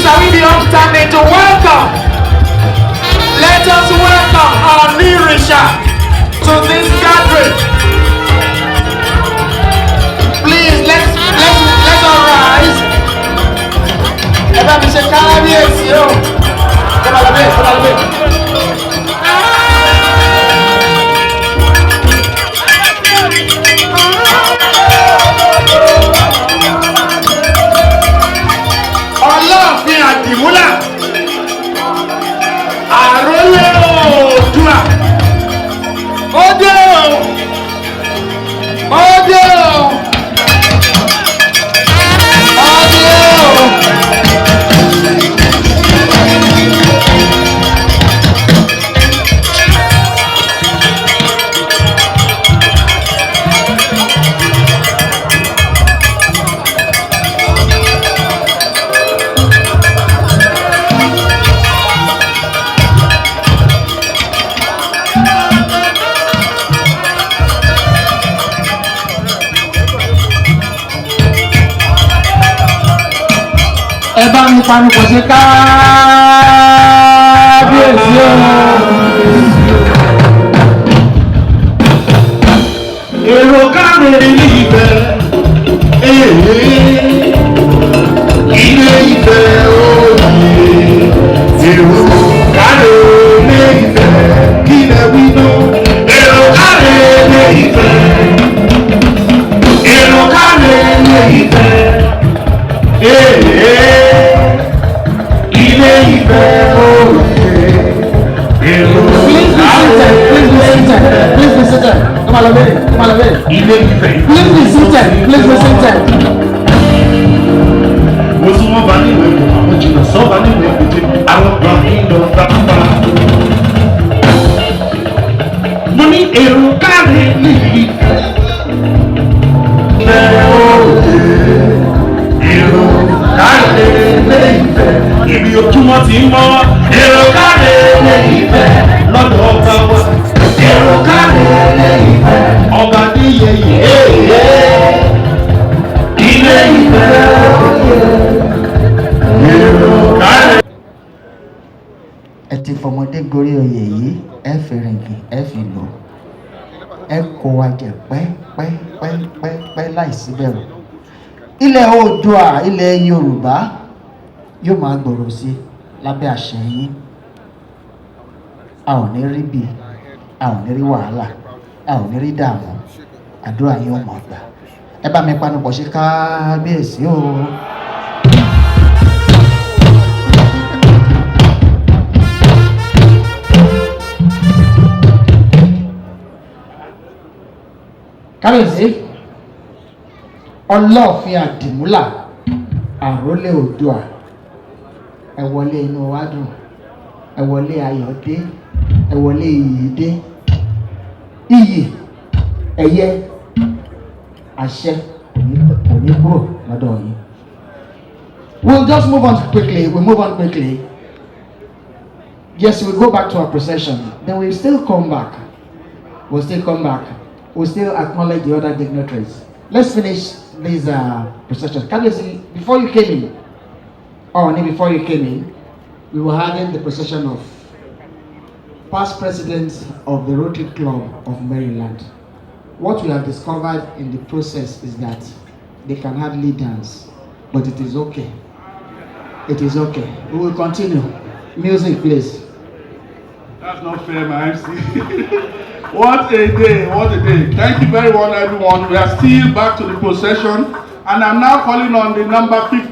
shall we be upstanding to welcome? Let us welcome our Nirisha to this gathering. Please, let's all rise. Everybody say, "Kábíyèsí o." Come on, come on. Ọlọ́ọ̀fin àdìmúlà àrólé Oòduà ó dé o ó dé o ó dé o. Ẹ bá mi panupọ̀ ṣe kábíyèsí o. Èrò káre ní Ifẹ̀, Ilé Ifẹ̀ òye. Èrò káre ní Ifẹ̀, kí lẹ wí náà? Èrò káre ní Ifẹ̀, èrò káre ní Ifẹ̀. Ilé Ifẹ̀ òye. Èrò káre. Please be seated. Come on, Ilé Ifẹ̀. Please be seated. Mo sún wọn bá ní ìwé ìwé àwọn jìnnà sọ́ọ̀bà ní ìwé ìwé àwọn kan kí n lọ dábàá. Mo ní èrò káre ní Ifẹ̀. Èrò káre ní Ifẹ̀. Ibi ojúmọ́ ti ń mọ́. Èrò káre ní Ifẹ̀. Lọ́dọ̀ ọba wa. Èrò káre ní Ifẹ̀. Ọba ní yẹyẹ. Ilé Ifẹ̀ èrò káre. Ẹ ti fọmọdé gorí oyè yìí, ẹ fi rìngì, ẹ fi lò, ẹ kó wa jẹ pẹ́ láìsí bẹ̀rù. Ilẹ̀ Oòduà, ilẹ̀ Yorùbá yóò máa gbòòrò sí lábẹ́ àṣẹ yín. A ò ní rí bí, a ò ní rí wàhálà, a ò ní rí dààmú. Àdúrà yín ó mọ̀ gbà. Ẹ bá mi panupọ̀ ṣe kábíyèsí o. Kábíyèsí, Ọlọ́ọ̀fin àdìmúlà àrólé Oòduà, ẹ wọlé inú wa dùn, ẹ wọlé ayọ̀ dé, ẹ wọlé iyì dé. Iyì, ẹ̀yẹ, àṣẹ kò ní kúrò lọ́dọ̀ yín. We'll just move on quickly. Yes, we'll go back to our procession. Then we'll still come back. We'll still acknowledge the other dignitaries. Let's finish this procession. Kábíyèsí, before you came in, we were having the procession of past presidents of the Rotary Club of Maryland. What we have discovered in the process is that they can hardly dance, but it is okay. It is okay. We will continue. Music, please. That's not fair, my MC. What a day, what a day. Thank you very much, everyone. We are still back to the procession, and I'm now calling on the number 50.